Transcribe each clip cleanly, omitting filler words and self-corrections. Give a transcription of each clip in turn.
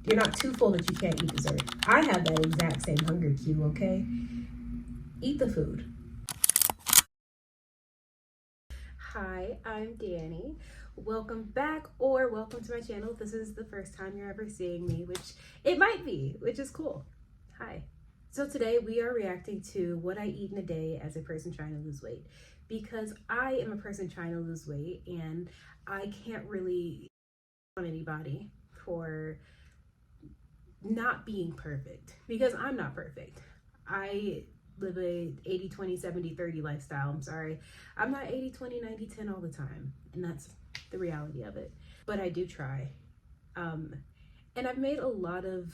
You're not too full that you can't eat dessert. I have that exact same hunger cue, okay? Eat the food. Hi, I'm Danny. Welcome back or welcome to my channel. If this is the first time you're ever seeing me, which it might be, which is cool. Hi. So today we are reacting to what I eat in a day as a person trying to lose weight, because I am a person trying to lose weight and I can't really on anybody for not being perfect, because I'm not perfect. I live a 80-20-70-30 lifestyle. I'm sorry. I'm not 80-20-90-10 all the time, and that's the reality of it. But I do try. And I've made a lot of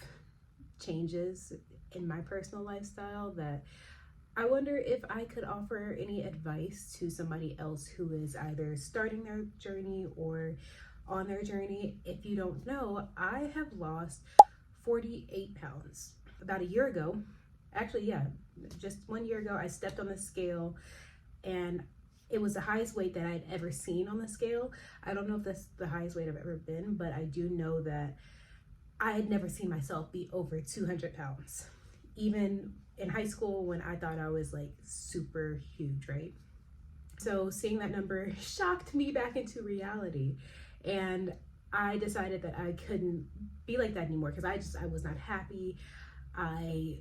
changes in my personal lifestyle that I wonder if I could offer any advice to somebody else who is either starting their journey or on their journey. If you don't know, I have lost 48 pounds. About a year ago, actually, yeah, just 1 year ago, I stepped on the scale and it was the highest weight that I'd ever seen on the scale. I don't know if that's the highest weight I've ever been, but I do know that I had never seen myself be over 200 pounds. Even in high school when I thought I was like super huge, right? So seeing that number shocked me back into reality. And I decided that I couldn't be like that anymore, because I was not happy. I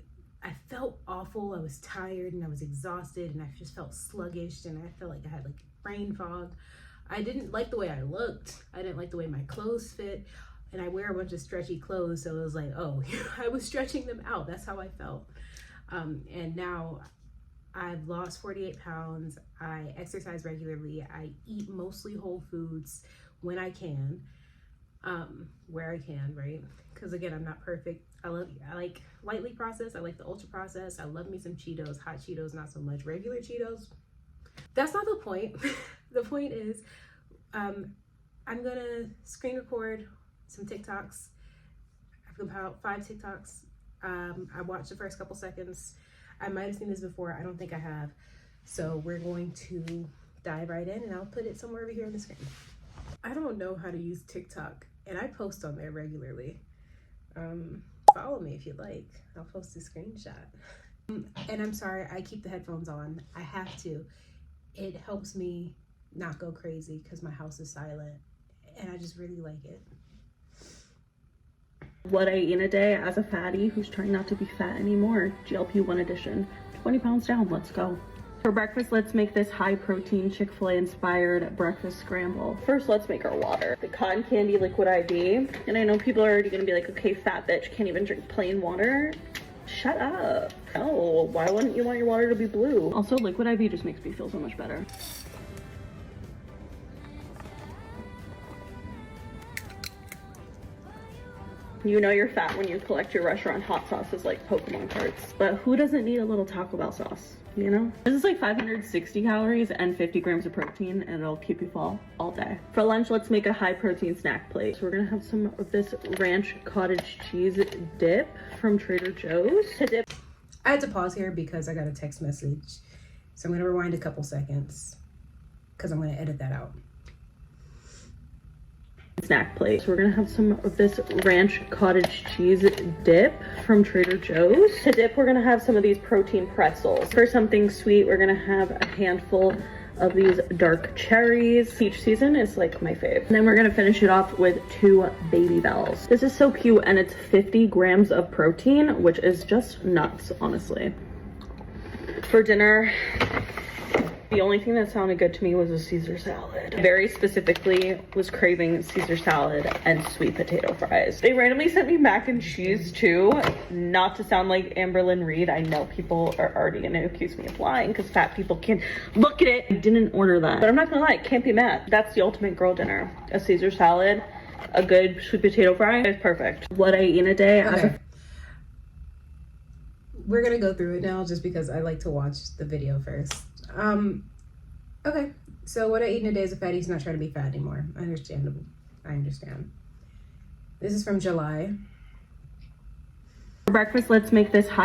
felt awful. I was tired and I was exhausted and I just felt sluggish and I felt like I had like brain fog. I didn't like the way I looked. I didn't like the way my clothes fit. And I wear a bunch of stretchy clothes, so it was like, oh, I was stretching them out. That's how I felt. And now I've lost 48 pounds. I exercise regularly. I eat mostly whole foods when I can, where I can, right? Because again, I'm not perfect. I like lightly processed. I like the ultra processed. I love me some Cheetos, hot Cheetos, not so much regular Cheetos. That's not the point. The point is, I'm gonna screen record some TikToks. I've compiled 5 TikToks. I watched the first couple seconds. I might have seen this before. I don't think I have. So we're going to dive right in and I'll put it somewhere over here on the screen. I don't know how to use TikTok and I post on there regularly. Follow me if you'd like. I'll post a screenshot. And I'm sorry, I keep the headphones on. I have to. It helps me not go crazy because my house is silent and I just really like it. What I eat in a day as a fatty who's trying not to be fat anymore. GLP-1 edition. 20 pounds down, let's go. For breakfast, let's make this high protein Chick-fil-A inspired breakfast scramble. First, let's make our water. The cotton candy liquid IV. And I know people are already gonna be like, okay, fat bitch, can't even drink plain water. Shut up. Oh, why wouldn't you want your water to be blue? Also, liquid IV just makes me feel so much better. You know you're fat when you collect your restaurant hot sauces like Pokemon cards. But who doesn't need a little Taco Bell sauce, you know? This is like 560 calories and 50 grams of protein, and it'll keep you full all day. For lunch, let's make a high protein snack plate. So we're gonna have some of this ranch cottage cheese dip from Trader Joe's. To dip. I had to pause here because I got a text message. So I'm gonna rewind a couple seconds because I'm gonna edit that out. Snack plate. So we're gonna have some of this ranch cottage cheese dip from Trader Joe's. To dip, we're gonna have some of these protein pretzels. For something sweet, we're gonna have a handful of these dark cherries. Peach season is like my fave. And then we're gonna finish it off with 2 Baby Bells. This is so cute and it's 50 grams of protein, which is just nuts, honestly. For dinner, the only thing that sounded good to me was a Caesar salad. Very specifically was craving Caesar salad and sweet potato fries. They randomly sent me mac and cheese too. Not to sound like Amberlynn Reed. I know people are already gonna accuse me of lying because fat people can look at it. I didn't order that. But I'm not gonna lie, can't be mad. That's the ultimate girl dinner. A Caesar salad, a good sweet potato fry. It's perfect. What I eat in a day. Okay. We're gonna go through it now just because I like to watch the video first. Okay, so what I eat in a day as a fatty is not trying to be fat anymore. Understandable. I understand. This is from July. For breakfast, let's make this high.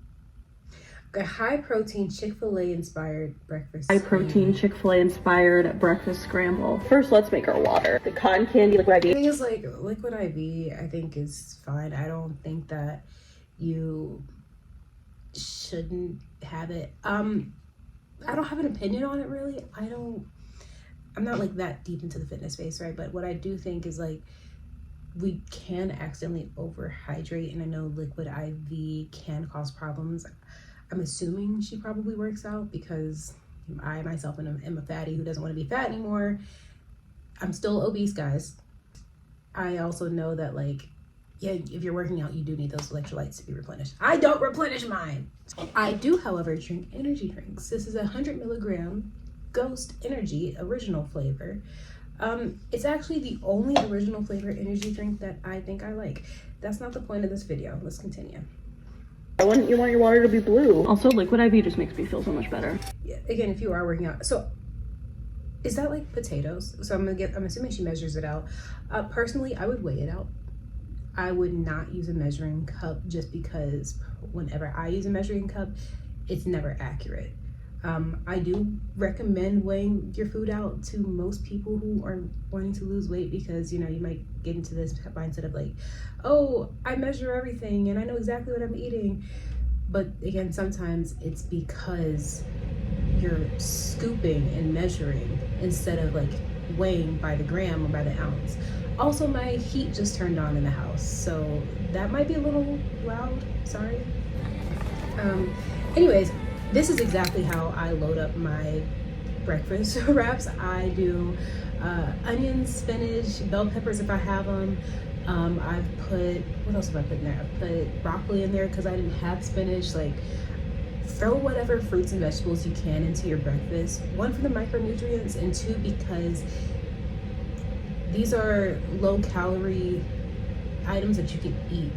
a high protein Chick-fil-A inspired breakfast. High protein Chick-fil-A inspired breakfast scramble. First, let's make our water. The cotton candy liquid I IV. think it's like liquid IV, I think is fine. I don't think that you shouldn't have it. I don't have an opinion on it really. I'm not like that deep into the fitness space, right? But what I do think is like we can accidentally overhydrate, and I know liquid IV can cause problems. I'm assuming she probably works out because I myself am a fatty who doesn't want to be fat anymore. I'm still obese, guys. I also know that like, yeah, if you're working out, you do need those electrolytes to be replenished. I don't replenish mine. I do, however, drink energy drinks. This is a 100 milligram Ghost Energy original flavor. It's actually the only original flavor energy drink that I think I like. That's not the point of this video. Let's continue. Why wouldn't you want your water to be blue? Also, liquid IV just makes me feel so much better. Yeah, again, if you are working out. So is that like potatoes? So I'm assuming she measures it out. Personally, I would weigh it out. I would not use a measuring cup just because whenever I use a measuring cup, it's never accurate. I do recommend weighing your food out to most people who are wanting to lose weight because, you know, you might get into this mindset of like, oh, I measure everything and I know exactly what I'm eating. But again, sometimes it's because you're scooping and measuring instead of like weighing by the gram or by the ounce. Also, my heat just turned on in the house, so that might be a little loud, sorry. Anyways, this is exactly how I load up my breakfast wraps. I do onions, spinach, bell peppers if I have them. I've put, what else have I put in there? I've put broccoli in there because I didn't have spinach. Like, throw whatever fruits and vegetables you can into your breakfast. One, for the micronutrients, and two, because these are low calorie items that you can eat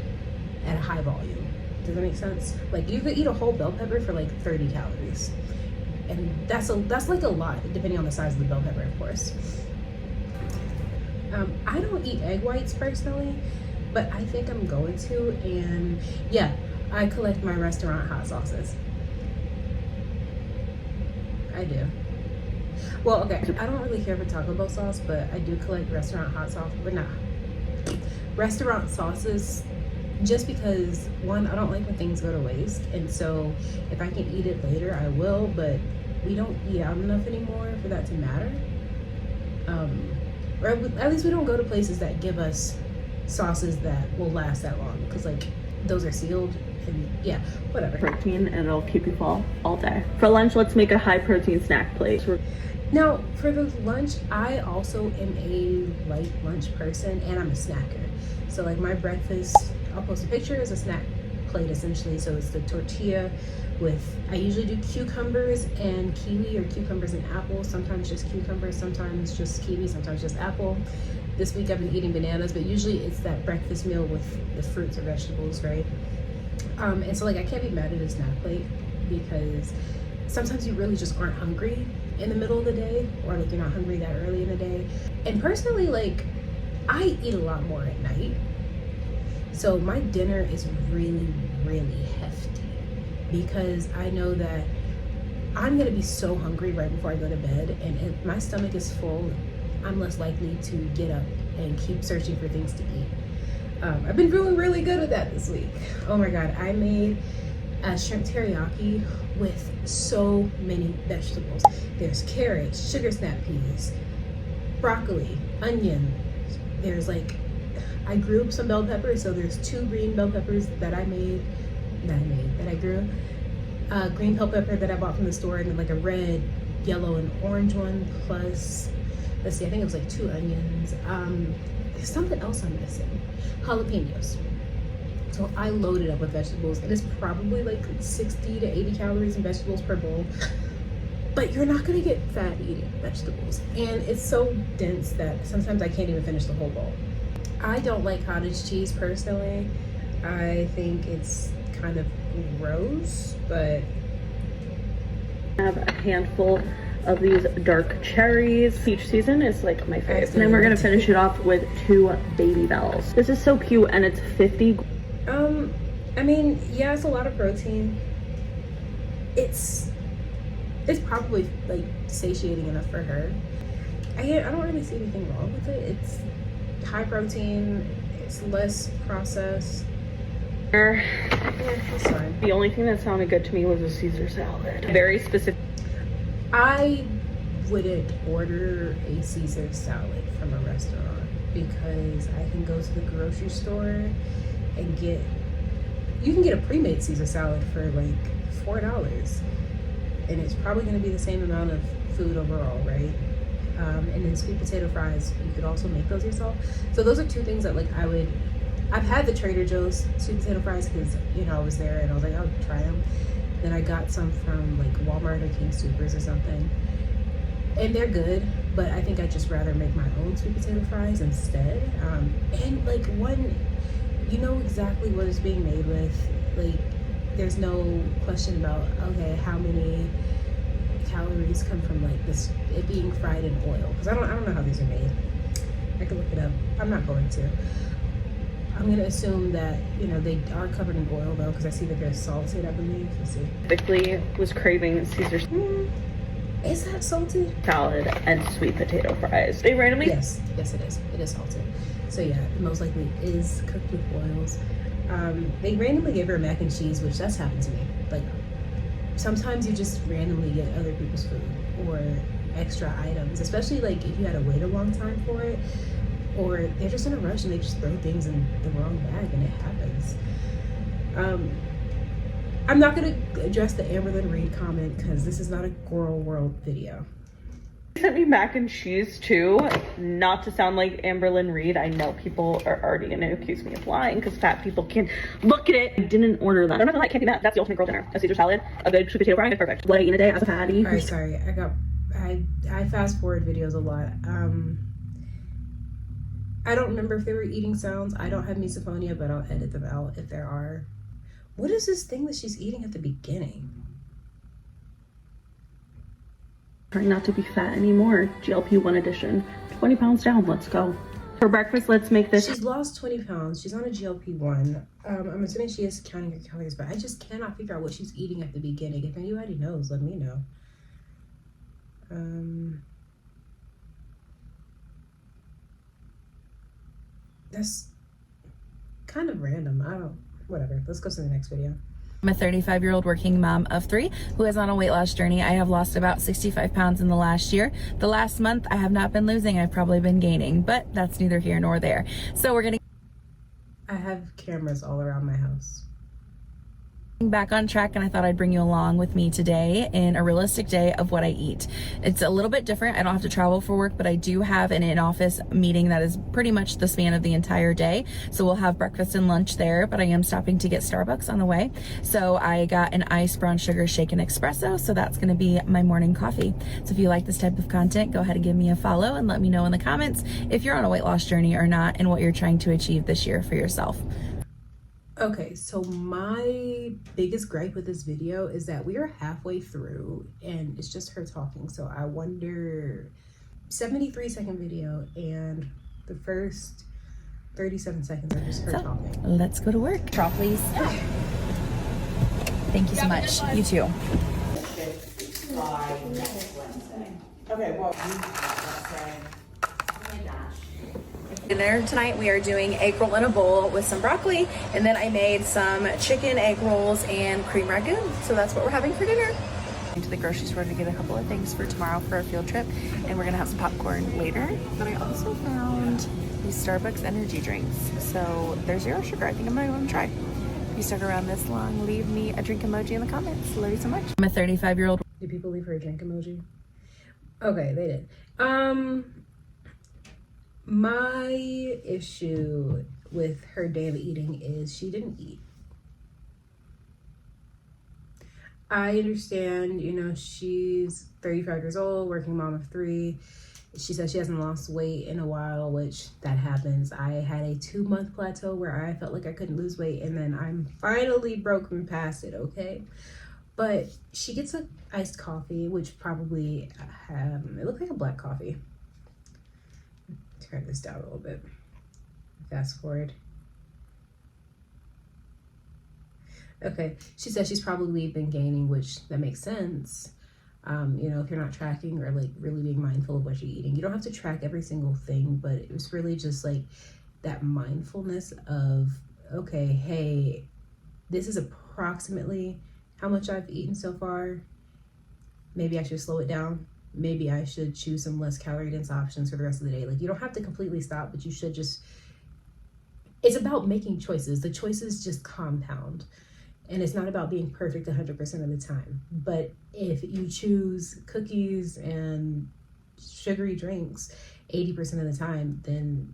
at a high volume. Does that make sense? Like, you could eat a whole bell pepper for like 30 calories. And that's like a lot, depending on the size of the bell pepper, of course. I don't eat egg whites personally, but I think I'm going to. And yeah, I collect my restaurant hot sauces. I do. Well, okay, I don't really care for Taco Bell sauce, but I do collect restaurant hot sauce, but not restaurant sauces, just because, one, I don't like when things go to waste, and so if I can eat it later, I will, but we don't eat out enough anymore for that to matter. Or at least we don't go to places that give us sauces that will last that long, because like those are sealed. And yeah, whatever. Protein, and it'll keep you full all day. For lunch, let's make a high protein snack plate. Now, for the lunch, I also am a light lunch person, and I'm a snacker. So like my breakfast, I'll post a picture, as a snack plate essentially. So it's the tortilla with, I usually do cucumbers and kiwi, or cucumbers and apple. Sometimes just cucumbers, sometimes just kiwi, sometimes just apple. This week I've been eating bananas, but usually it's that breakfast meal with the fruits or vegetables, right? And so like I can't be mad at a snack plate because sometimes you really just aren't hungry in the middle of the day, or like you're not hungry that early in the day. And personally, like I eat a lot more at night. So my dinner is really, really hefty because I know that I'm gonna be so hungry right before I go to bed, and if my stomach is full, I'm less likely to get up and keep searching for things to eat. I've been feeling really good with that this week. Oh my God, I made a shrimp teriyaki with so many vegetables. There's carrots, sugar snap peas, broccoli, onion. There's like, I grew some bell peppers, so there's 2 green bell peppers that I grew. Green bell pepper that I bought from the store, and then like a red, yellow, and orange one, plus, let's see, I think it was like 2 onions. There's something else I'm missing. Jalapenos. So I loaded up with vegetables, and it's probably like 60 to 80 calories in vegetables per bowl. But you're not gonna get fat eating vegetables. And it's so dense that sometimes I can't even finish the whole bowl. I don't like cottage cheese personally. I think it's kind of gross, but I have a handful of these dark cherries. Peach season is like my favorite. And then we're gonna finish it off with 2 Baby Bells. This is so cute, and it's 50. I mean, yeah, it's a lot of protein. it's probably like satiating enough for her. I don't really see anything wrong with it. It's high protein, it's less processed. Yeah, it's fine. The only thing that sounded good to me was a Caesar salad. Very specific. I wouldn't order a Caesar salad from a restaurant because I can go to the grocery store and you can get a pre-made Caesar salad for like $4, and it's probably going to be the same amount of food overall, right? And then sweet potato fries, you could also make those yourself. So those are two things that like I've had the Trader Joe's sweet potato fries because, you know, I was there and I was like, I'll try them. Then I got some from like Walmart or King Soopers or something, and they're good, but I think I'd just rather make my own sweet potato fries instead. And like you know exactly what it's being made with. Like, there's no question about, okay, how many calories come from like it being fried in oil, because I don't know how these are made. I could look it up. I'm not going to. I'm gonna assume that, you know, they are covered in oil though, because I see that they're salted, I believe. Let's see. Typically was craving Caesar Is that salted? salad and sweet potato fries. They randomly. Yes, it is. It is salted. So yeah, it most likely is cooked with oils. They randomly gave her mac and cheese, which that's happened to me. Like, sometimes you just randomly get other people's food or extra items, especially like if you had to wait a long time for it, or they're just in a rush and they just throw things in the wrong bag, and it happens. I'm not gonna address the Amberlynn Reid comment because this is not a Girl World video. They sent me mac and cheese too. Not to sound like Amberlynn Reid. I know people are already gonna accuse me of lying because fat people can look at it. I didn't order that. I'm not gonna lie, it can't be that. That's the ultimate girl dinner. A Caesar salad, a good sweet potato fry, it's perfect. What I eat in a day as a fatty. Alright, sorry. I fast forward videos a lot. I don't remember if they were eating sounds. I don't have misophonia, but I'll edit them out if there are. What is this thing that she's eating at the beginning? Trying not to be fat anymore. GLP-1 edition. 20 pounds down. Let's go. For breakfast, let's make this. She's lost 20 pounds. She's on a GLP-1. I'm assuming she is counting her calories, but I just cannot figure out what she's eating at the beginning. If anybody knows, let me know. That's kind of random. Whatever. Let's go to the next video. I'm a 35-year-old working mom of 3 who is on a weight loss journey. I have lost about 65 pounds in the last year. The last month, I have not been losing. I've probably been gaining, but that's neither here nor there. So we're gonna I have cameras all around my house. back on track, and I thought I'd bring you along with me today in a realistic day of what I eat. It's a little bit different. I don't have to travel for work, but I do have an in-office meeting that is pretty much the span of the entire day. So we'll have breakfast and lunch there, but I am stopping to get Starbucks on the way. So I got an iced brown sugar shaken espresso. So that's going to be my morning coffee. So if you like this type of content, go ahead and give me a follow and let me know in the comments if you're on a weight loss journey or not and what you're trying to achieve this year for yourself. Okay, so my biggest gripe with this video is that we are halfway through and it's just her talking. So I wonder, 73-second video and the first 37 seconds are just her talking. Let's go to work. Draw, please. Thank you so much. You too. Okay, well, Dinner tonight, we are doing egg roll in a bowl with some broccoli, and then I made some chicken egg rolls and cream ragu. So that's what we're having for dinner. To the grocery store to get a couple of things for tomorrow for our field trip, and we're gonna have some popcorn later. But I also found these Starbucks energy drinks. So they're 0 sugar. I think I'm gonna go and try. If you stuck around this long, leave me a drink emoji in the comments. Love you so much. I'm a 35-year-old. Did people leave her a drink emoji? Okay, they did. My issue with her daily eating is she didn't eat. I understand, you know, she's 35 years old, working mom of 3. She says she hasn't lost weight in a while, which that happens. I had a 2-month plateau where I felt like I couldn't lose weight, and then I'm finally broken past it, okay? But she gets an iced coffee, which probably, it looked like a black coffee. Turn this down a little bit. Fast forward. Okay. She says she's probably been gaining, which that makes sense. You know, if you're not tracking or like really being mindful of what you're eating, you don't have to track every single thing, but it was really just like that mindfulness of, okay, hey, this is approximately how much I've eaten so far. Maybe I should slow it down. Maybe I should choose some less calorie dense options for the rest of the day. Like, you don't have to completely stop, but you should just, it's about making choices. The choices just compound. And it's not about being perfect 100% of the time. But if you choose cookies and sugary drinks 80% of the time, then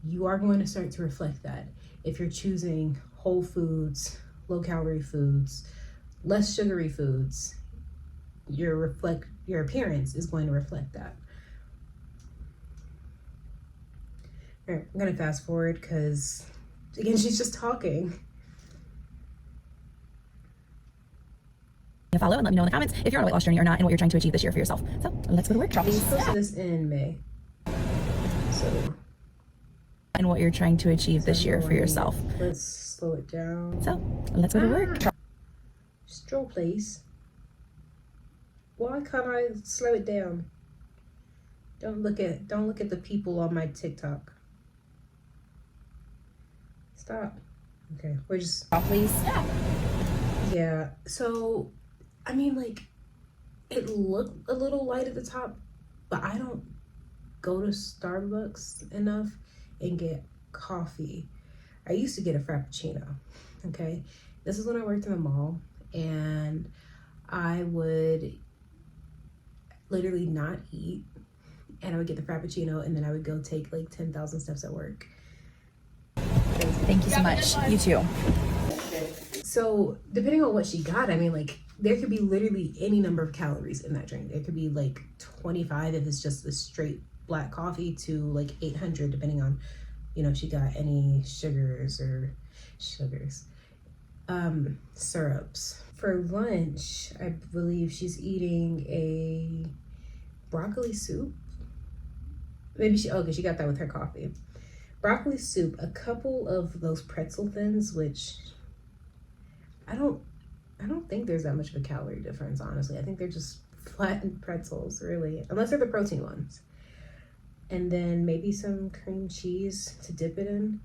you are going to start to reflect that. If you're choosing whole foods, low calorie foods, less sugary foods, your appearance is going to reflect that. All right, I'm gonna fast forward because again, she's just talking. Follow and let me know in the comments if you're on a weight loss journey or not and what you're trying to achieve this year for yourself. So let's go to work. She posted this in May. So And what you're trying to achieve this year for yourself. Let's slow it down. So let's go to work. Stroll, please. Why can't I slow it down? Don't look at the people on my TikTok. Stop. Okay, we're just Please stop. yeah. So, I mean, like, it looked a little light at the top, but I don't go to Starbucks enough and get coffee. I used to get a Frappuccino. Okay, this is when I worked in the mall, and I would literally not eat, and I would get the Frappuccino, and then I would go take like 10,000 steps at work. Thank you so much. You too. So depending on what she got, I mean, like, there could be literally any number of calories in that drink. There could be like 25 if it's just a straight black coffee to like 800 depending on, you know, if she got any sugars. Syrups. For lunch, I believe she's eating a broccoli soup. Maybe she got that with her coffee. Broccoli soup, a couple of those pretzel thins, which I don't think there's that much of a calorie difference, honestly. I think they're just flattened pretzels, really, unless they're the protein ones. And then maybe some cream cheese to dip it in.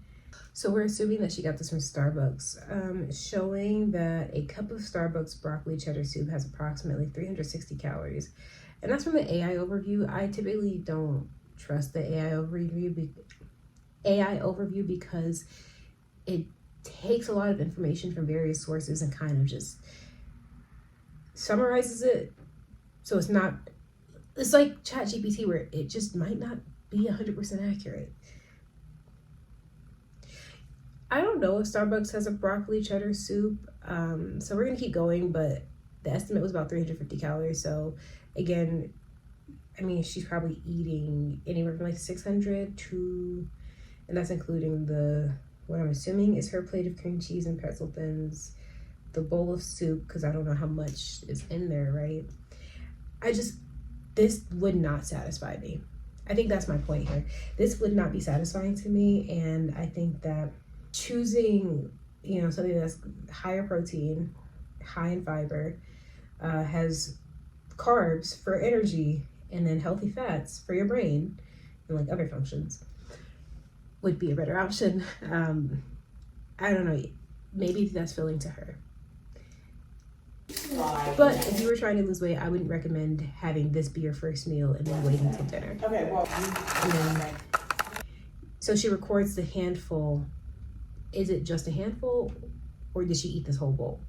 So we're assuming that she got this from Starbucks, showing that a cup of Starbucks broccoli cheddar soup has approximately 360 calories. And that's from the AI overview. I typically don't trust the AI overview because it takes a lot of information from various sources and kind of just summarizes it. So it's like ChatGPT where it just might not be 100% accurate. I don't know if Starbucks has a broccoli cheddar soup, so we're gonna keep going, but the estimate was about 350 calories. So again, I mean, she's probably eating anywhere from like 600 to, and that's including what I'm assuming is her plate of cream cheese and pretzel thins, the bowl of soup, because I don't know how much is in there, right? This would not satisfy me. I think that's my point here. This would not be satisfying to me, and I think that choosing, you know, something that's higher protein, high in fiber, has carbs for energy, and then healthy fats for your brain and like other functions would be a better option. I don't know, maybe that's filling to her. But if you were trying to lose weight, I wouldn't recommend having this be your first meal and then waiting till dinner. Okay, well, so she records the handful. Is it just a handful, or did she eat this whole bowl?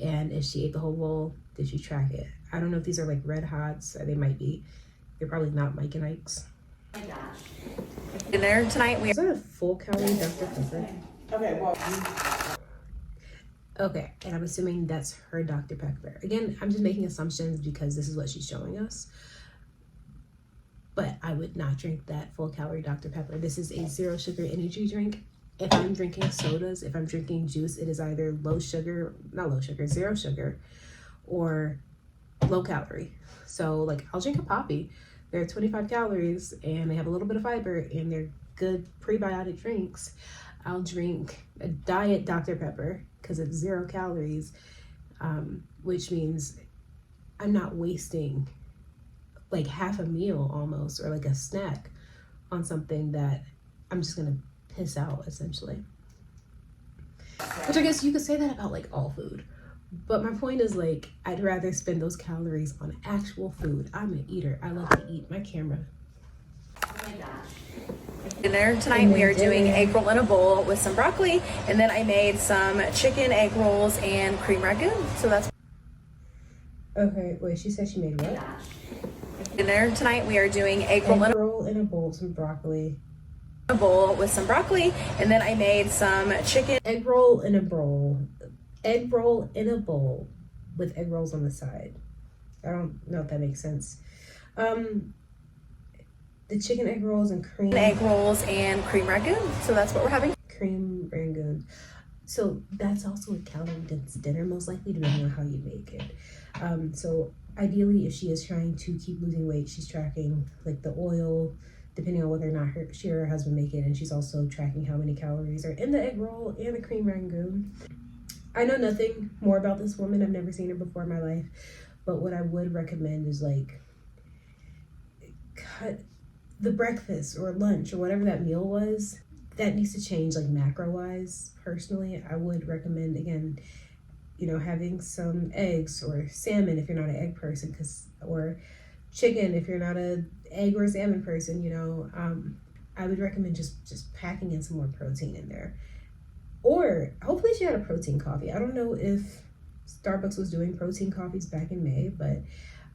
And if she ate the whole bowl, did she track it? I don't know if these are like Red Hots. They might be. They're probably not Mike and Ike's. Dinner tonight. Is that a full calorie Dr. Pepper? okay, well, Okay, and I'm assuming that's her Dr. Pepper. Again, I'm just making assumptions because this is what she's showing us. But I would not drink that full calorie Dr. Pepper. This is a zero sugar energy drink. If I'm drinking sodas, if I'm drinking juice, it is either zero sugar, or low calorie. So like, I'll drink a Poppy. They're 25 calories and they have a little bit of fiber and they're good prebiotic drinks. I'll drink a diet Dr. Pepper because it's 0 calories, which means I'm not wasting like half a meal almost, or like a snack on something that I'm just gonna piss out essentially. Which I guess you could say that about like all food. But my point is, like, I'd rather spend those calories on actual food. I'm an eater. I love to eat. My camera. Dinner tonight, we are doing egg roll in a bowl with some broccoli, and then I made some chicken egg rolls and cream ragu. So that's Okay, wait, she said she made what? dinner tonight. We are doing egg roll in Egg roll in a bowl, some broccoli. a bowl with some broccoli, and then I made some chicken. Egg roll in a bowl. Egg roll in a bowl with egg rolls on the side. I don't know if that makes sense. The chicken egg rolls and cream. Egg rolls and cream ragu. So that's what we're having. Cream rangoon. So that's also a calorie dense dinner, most likely, depending on how you make it. So ideally, if she is trying to keep losing weight, she's tracking like the oil, depending on whether or not she or her husband make it, and she's also tracking how many calories are in the egg roll and the cream rangoon. I know nothing more about this woman. I've never seen her before in my life, but what I would recommend is like cut the breakfast or lunch or whatever that meal was. That needs to change, like macro wise. Personally, I would recommend, again, you know, having some eggs or salmon if you're not an egg person, or chicken if you're not a egg or salmon person. You know, I would recommend just packing in some more protein in there. Or hopefully she had a protein coffee. I don't know if Starbucks was doing protein coffees back in May, but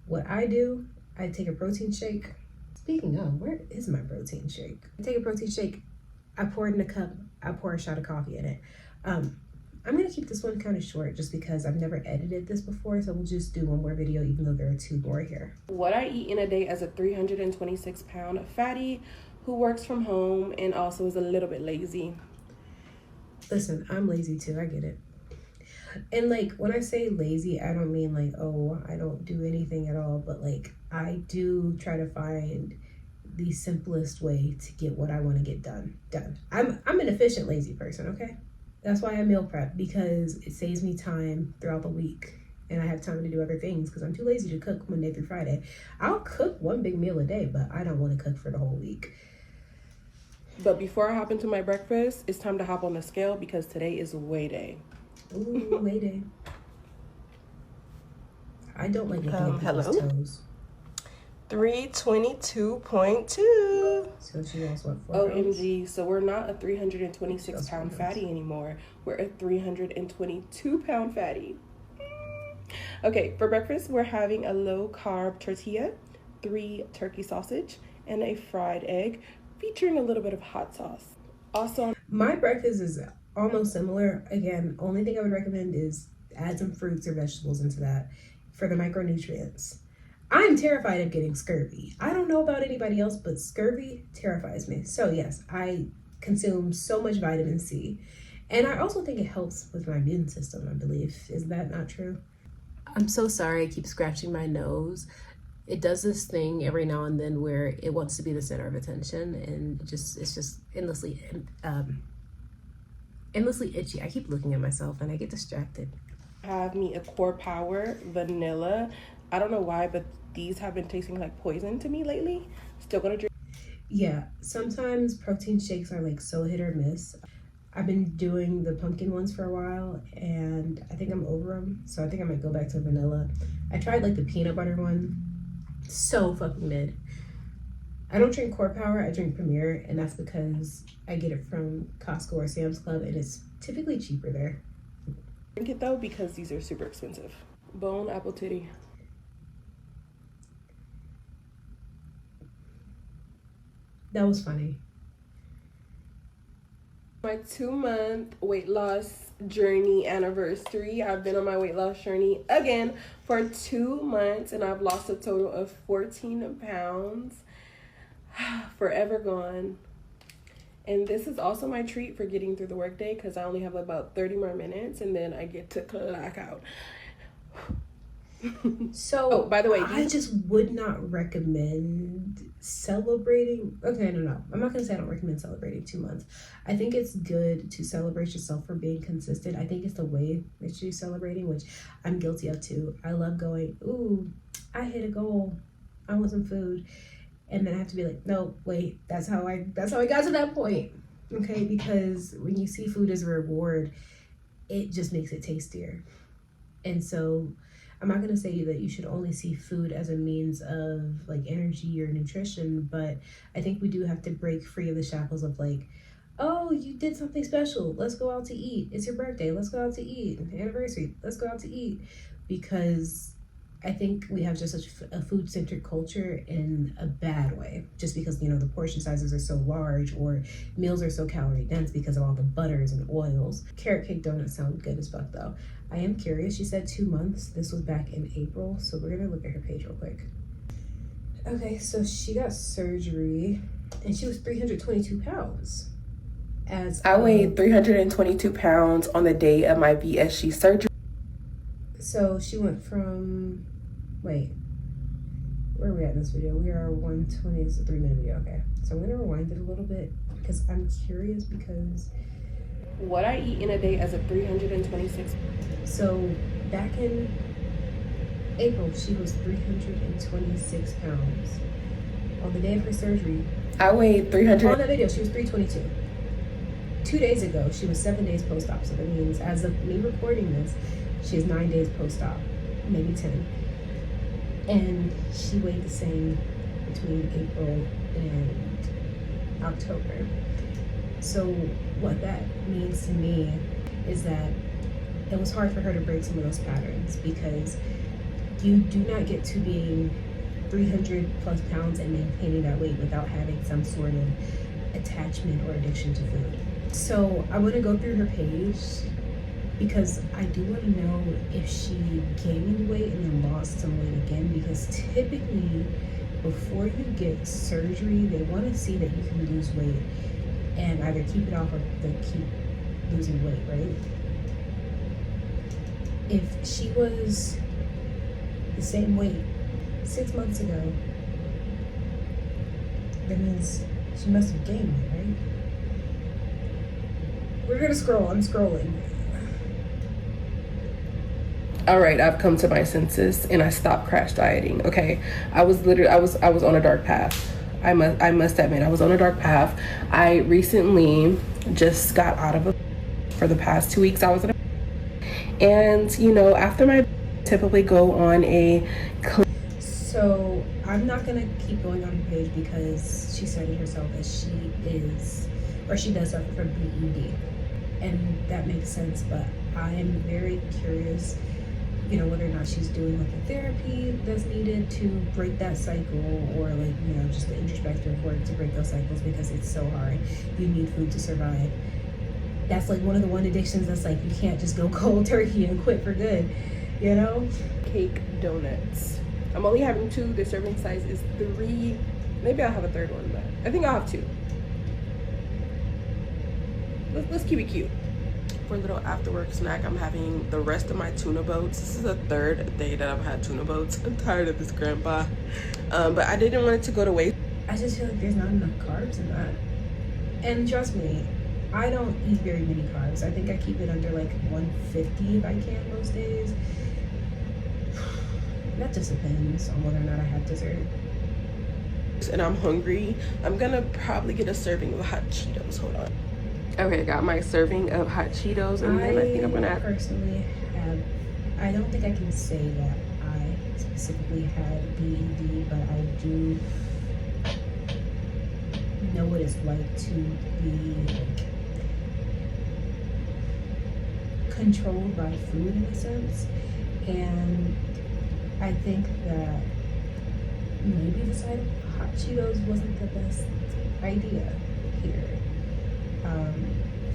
what I do, I take a protein shake. Speaking of, where is my protein shake? I take a protein shake, I pour it in a cup, I pour a shot of coffee in it. I'm gonna keep this one kind of short just because I've never edited this before, so we'll just do one more video even though there are 2 more here. What I eat in a day as a 326-pound fatty who works from home and also is a little bit lazy. Listen, I'm lazy too, I get it. And like, when I say lazy, I don't mean like, oh, I don't do anything at all, but like, I do try to find the simplest way to get what I want to get done. I'm an efficient lazy person, okay? That's why I meal prep, because it saves me time throughout the week and I have time to do other things because I'm too lazy to cook Monday through Friday. I'll cook one big meal a day, but I don't want to cook for the whole week. But before I hop into my breakfast, it's time to hop on the scale because today is weigh day. Ooh, weigh day. I don't like looking at people's toes. 322.2. So she lost what, 4 pounds? OMG, so we're not a 326-pound fatty anymore. We're a 322-pound fatty. Okay, for breakfast, we're having a low-carb tortilla, 3 turkey sausage, and a fried egg, featuring a little bit of hot sauce. Also, my breakfast is almost similar. Again, only thing I would recommend is add some fruits or vegetables into that for the micronutrients. I'm terrified of getting scurvy. I don't know about anybody else, but scurvy terrifies me. So yes, I consume so much vitamin C. And I also think it helps with my immune system, I believe. Is that not true? I'm so sorry I keep scratching my nose. It does this thing every now and then where it wants to be the center of attention, and it's just endlessly itchy. I keep looking at myself and I get distracted. have me a Core Power vanilla. I don't know why, but these have been tasting like poison to me lately. Still gonna drink. Yeah, sometimes protein shakes are like so hit or miss. I've been doing the pumpkin ones for a while and I think I'm over them. So I think I might go back to vanilla. I tried like the peanut butter one. So fucking mid. I don't drink Core Power, I drink Premier, and that's because I get it from Costco or Sam's Club and it's typically cheaper there. Drink it though because these are super expensive. Bone apple titty. That was funny. My 2-month weight loss journey anniversary. I've been on my weight loss journey again for 2 months and I've lost a total of 14 pounds. Forever gone. And this is also my treat for getting through the workday because I only have about 30 more minutes and then I get to clock out. So, Oh, by the way, I just would not recommend celebrating. Okay, no. I'm not gonna say I don't recommend celebrating 2 months. I think it's good to celebrate yourself for being consistent. I think it's the way that you're celebrating, which I'm guilty of too. I love going, ooh, I hit a goal. I want some food. And then I have to be like, no, wait, that's how I got to that point. Okay, because when you see food as a reward, it just makes it tastier. And so I'm not going to say that you should only see food as a means of like energy or nutrition, but I think we do have to break free of the shackles of like, oh, you did something special, let's go out to eat. It's your birthday, let's go out to eat. Anniversary, let's go out to eat. Because I think we have just such a food-centered culture in a bad way, just because, you know, the portion sizes are so large or meals are so calorie dense because of all the butters and oils. Carrot cake donuts sound good as fuck though. I am curious, she said 2 months. This was back in April, so we're gonna look at her page real quick. Okay, so she got surgery and she was 322 pounds. I weighed 322 pounds on the day of my VSG surgery. So she went from, wait, where are we at in this video? We are 120, it's a 3-minute video, okay. So I'm gonna rewind it a little bit because I'm curious because What I eat in a day as a 326. so back in April, she was 326 pounds. On the day of her surgery, I weighed 300. on that video, she was 322. 2 days ago, she was 7 days post-op. So that means as of me recording this, she is 9 days post-op, maybe 10. And she weighed the same between April and October. So what that means to me is that it was hard for her to break some of those patterns because you do not get to being 300 plus pounds and maintaining that weight without having some sort of attachment or addiction to food. So I want to go through her page because I do want to know if she gained weight and then lost some weight again, because typically before you get surgery, they want to see that you can lose weight and either keep it off or they keep losing weight, right? If she was the same weight 6 months ago, that means she must have gained weight, right? We're gonna scroll, I'm scrolling. All right, I've come to my senses and I stopped crash dieting. Okay, I was on a dark path. I must admit, I was on a dark path. I recently just got out of a. For the past 2 weeks, I was in a. And you know, after my, typically go on a. So I'm not gonna keep going on her page because she cited herself as she is, or she does suffer from BED, and that makes sense. But I am very curious, you know, whether or not she's doing like the therapy that's needed to break that cycle, or like, you know, just the introspective work to break those cycles, because it's so hard. You need food to survive. That's like one of the one addictions that's like you can't just go cold turkey and quit for good, you know? Cake donuts. I'm only having 2. The serving size is 3. Maybe I'll have a 3rd one, but I think I'll have 2. Let's keep it cute. For a little after work snack, I'm having the rest of my tuna boats. This is the 3rd day that I've had tuna boats. I'm tired of this, grandpa. But I didn't want it to go to waste. I just feel like there's not enough carbs in that. And trust me, I don't eat very many carbs. I think I keep it under like 150 if I can most days. That just depends on whether or not I have dessert. And I'm hungry. I'm gonna probably get a serving of hot Cheetos. Hold on. Okay, got my serving of hot Cheetos, and then I think I'm gonna add. Personally have, I don't think I can say that I specifically had BED, but I do know what it's like to be like controlled by food in a sense. And I think that maybe the side of hot Cheetos wasn't the best idea here.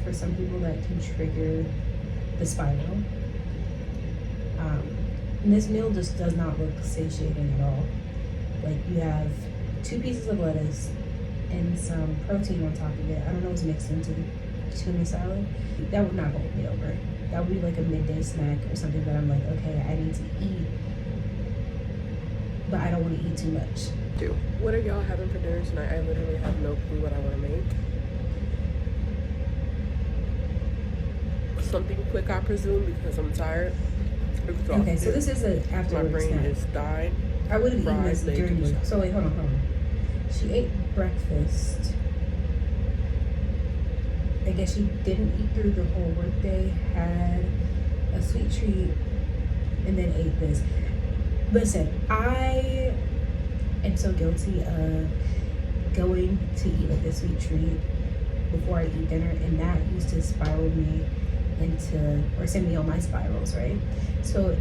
For some people that can trigger the spiral. And this meal just does not look satiating at all. Like, you have 2 pieces of lettuce and some protein on top of it. I don't know what's mixed into tuna salad. That would not hold me over. That would be like a midday snack or something that I'm like, okay, I need to eat but I don't want to eat too much. What are y'all having for dinner tonight? I literally have no clue what I want to make. Something quick, I presume, because I'm tired. Okay, so this is an My afternoon brain snack. just died. I would have eaten Fried this during bacon. work. So wait, hold on. She ate breakfast. I guess she didn't eat through the whole workday, had a sweet treat, and then ate this. Listen, I am so guilty of going to eat like a sweet treat before I eat dinner, and that used to spiral me into, or send me on my spirals, right? So,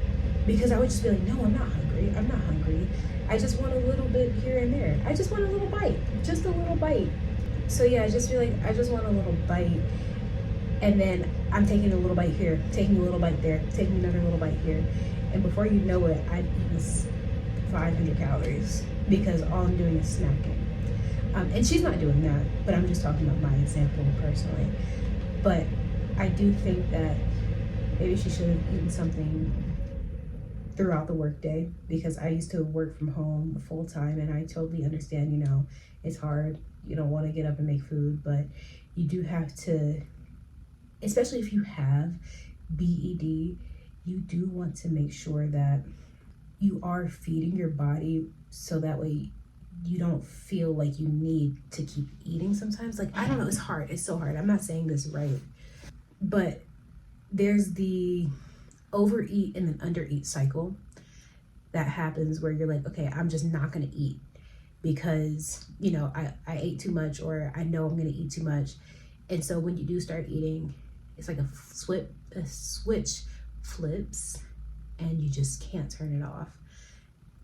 because I would just be like, no, I'm not hungry. I just want a little bit here and there. I just want a little bite, just a little bite. So yeah, I just feel like I just want a little bite, and then I'm taking a little bite here, taking a little bite there, taking another little bite here, and before you know it, I've eaten 500 calories because all I'm doing is snacking. And she's not doing that, but I'm just talking about my example personally. But I do think that maybe she should have eaten something throughout the workday, because I used to work from home full time, and I totally understand, you know, it's hard. You don't want to get up and make food, but you do have to, especially if you have BED, you do want to make sure that you are feeding your body so that way you don't feel like you need to keep eating sometimes. Like, I don't know, it's hard. It's so hard. I'm not saying this right, but there's the overeat and then undereat cycle that happens where you're like, okay, I'm just not going to eat because, you know, I ate too much, or I know I'm going to eat too much. And so when you do start eating, it's like a switch flips and you just can't turn it off.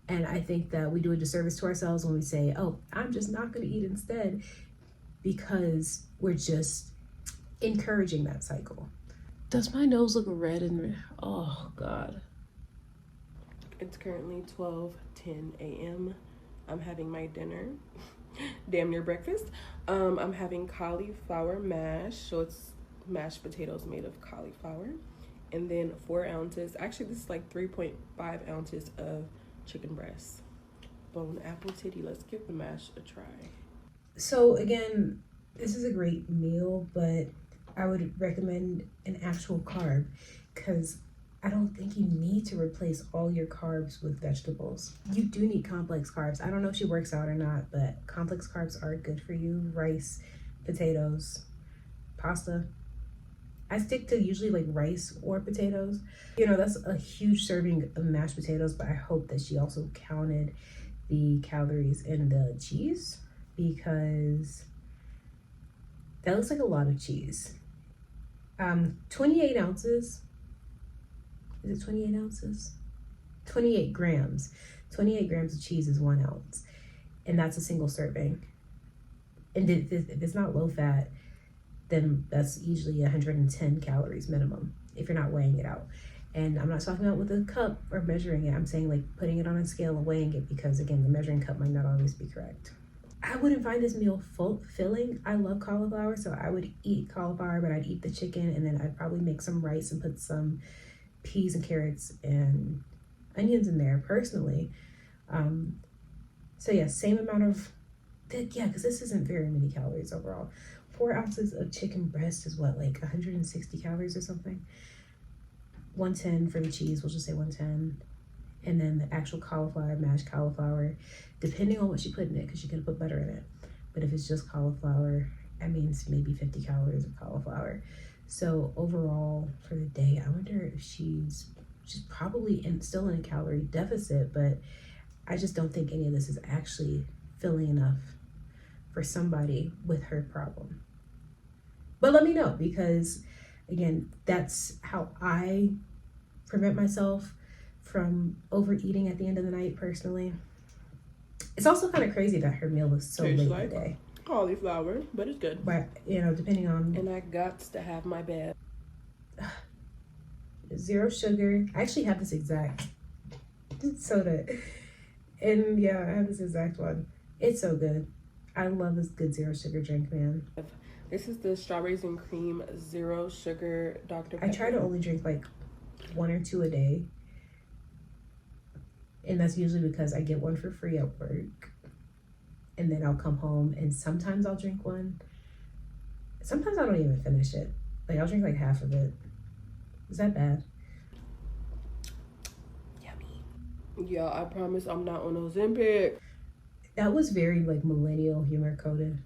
And I think that we do a disservice to ourselves when we say, oh, I'm just not going to eat instead, because we're just encouraging that cycle. Does my nose look red and oh God. It's currently 12:10 a.m. I'm having my dinner. Damn near breakfast. I'm having cauliflower mash. So it's mashed potatoes made of cauliflower. And then 4 ounces. Actually, this is like 3.5 ounces of chicken breast. Bone apple titty. Let's give the mash a try. So again, this is a great meal, but I would recommend an actual carb, because I don't think you need to replace all your carbs with vegetables. You do need complex carbs. I don't know if she works out or not, but complex carbs are good for you. Rice, potatoes, pasta. I stick to usually like rice or potatoes. You know, that's a huge serving of mashed potatoes, but I hope that she also counted the calories in the cheese, because that looks like a lot of cheese. 28 ounces. Is it 28 ounces? 28 grams. 28 grams of cheese is 1 ounce. And that's a single serving. And if it's not low fat, then that's usually 110 calories minimum if you're not weighing it out. And I'm not talking about with a cup or measuring it. I'm saying like putting it on a scale and weighing it, because again, the measuring cup might not always be correct. I wouldn't find this meal filling. I love cauliflower, so I would eat cauliflower, but I'd eat the chicken, and then I'd probably make some rice and put some peas and carrots and onions in there personally. So yeah, same amount of, yeah, because this isn't very many calories overall. 4 ounces of chicken breast is what, like 160 calories or something? 110 for the cheese, we'll just say 110. And then the actual cauliflower, mashed cauliflower, depending on what she put in it, because she could have put butter in it. But if it's just cauliflower, that means maybe 50 calories of cauliflower. So overall for the day, I wonder if she's probably still in a calorie deficit, but I just don't think any of this is actually filling enough for somebody with her problem. But let me know, because again, that's how I prevent myself from overeating at the end of the night personally. It's also kind of crazy that her meal was so late in the day. Cauliflower, but it's good. But, you know, depending on... And I got to have my bed. 0 sugar. I actually have this exact soda. And yeah, I have this exact one. It's so good. I love this good 0 sugar drink, man. This is the strawberries and cream 0 sugar Dr. Pepper. I try to only drink like 1 or 2 a day. And that's usually because I get one for free at work. And then I'll come home and sometimes I'll drink one. Sometimes I don't even finish it. Like I'll drink like half of it. Is that bad? Yummy. Yeah, I promise I'm not on Ozempic. That was very like millennial humor coded.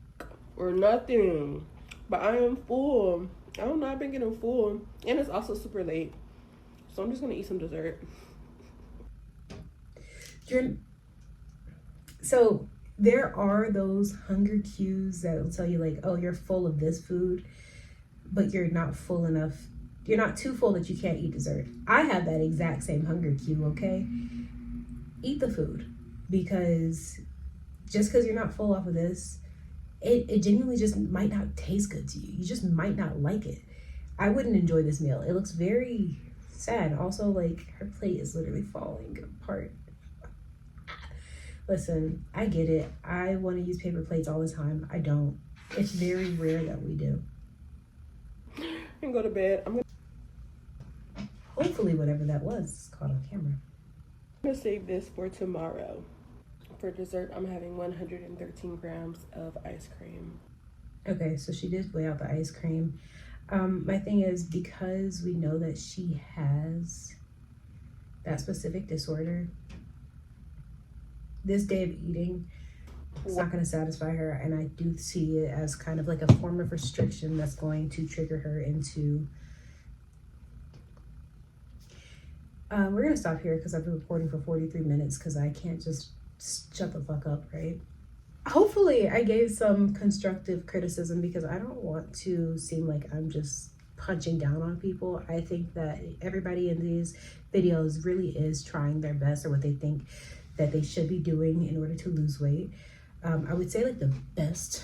Or nothing. But I am full. I don't know, I've been getting full. And it's also super late. So I'm just gonna eat some dessert. So there are those hunger cues that will tell you like, oh, you're full of this food, but you're not full enough. You're not too full that you can't eat dessert. I have that exact same hunger cue, okay? Eat the food, because just because you're not full off of this, it genuinely just might not taste good to you. You just might not like it. I wouldn't enjoy this meal. It looks very sad. Also, like, her plate is literally falling apart. Listen, I get it. I want to use paper plates all the time. I don't. It's very rare that we do. And go to bed. I'm Hopefully whatever that was is caught on camera. gonna save this for tomorrow. For dessert, I'm having 113 grams of ice cream. Okay, so she did weigh out the ice cream. My thing is, because we know that she has that specific disorder, this day of eating is not going to satisfy her, and I do see it as kind of like a form of restriction that's going to trigger her into we're going to stop here because I've been recording for 43 minutes because I can't just shut the fuck up, right? Hopefully I gave some constructive criticism, because I don't want to seem like I'm just punching down on people. I think that everybody in these videos really is trying their best, or what they think that they should be doing in order to lose weight. I would say like the best,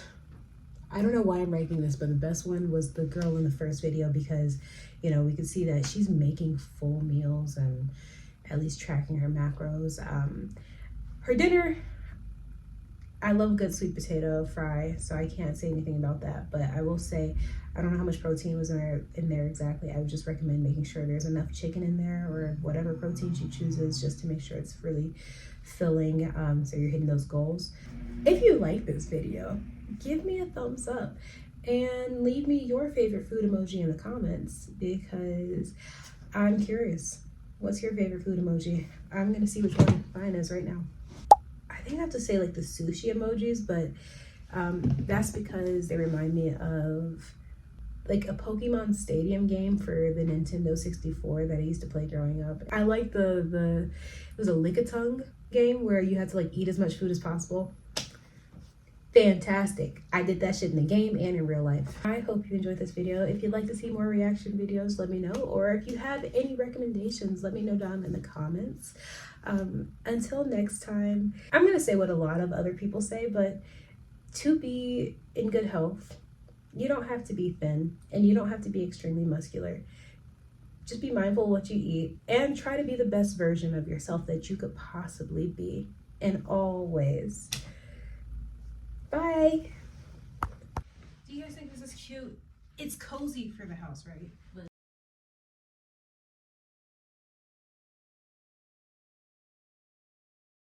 I don't know why I'm ranking this, but the best one was the girl in the first video, because, you know, we could see that she's making full meals and at least tracking her macros. Her dinner, I love a good sweet potato fry, so I can't say anything about that, but I will say, I don't know how much protein was in there exactly. I would just recommend making sure there's enough chicken in there, or whatever protein she chooses, just to make sure it's really filling, so you're hitting those goals. If you like this video, give me a thumbs up and leave me your favorite food emoji in the comments, because I'm curious. What's your favorite food emoji? I'm gonna see which one mine is right now. I think I have to say like the sushi emojis, but that's because they remind me of like a Pokemon Stadium game for the Nintendo 64 that I used to play growing up. I like it was a Lickitung game where you had to like eat as much food as possible. Fantastic. I did that shit in the game and in real life. I hope you enjoyed this video. If you'd like to see more reaction videos, let me know. Or if you have any recommendations, let me know down in the comments. Until next time, I'm gonna say what a lot of other people say, but to be in good health, you don't have to be thin and you don't have to be extremely muscular. Just be mindful of what you eat and try to be the best version of yourself that you could possibly be in all ways. Bye. Do you guys think this is cute? It's cozy for the house, right?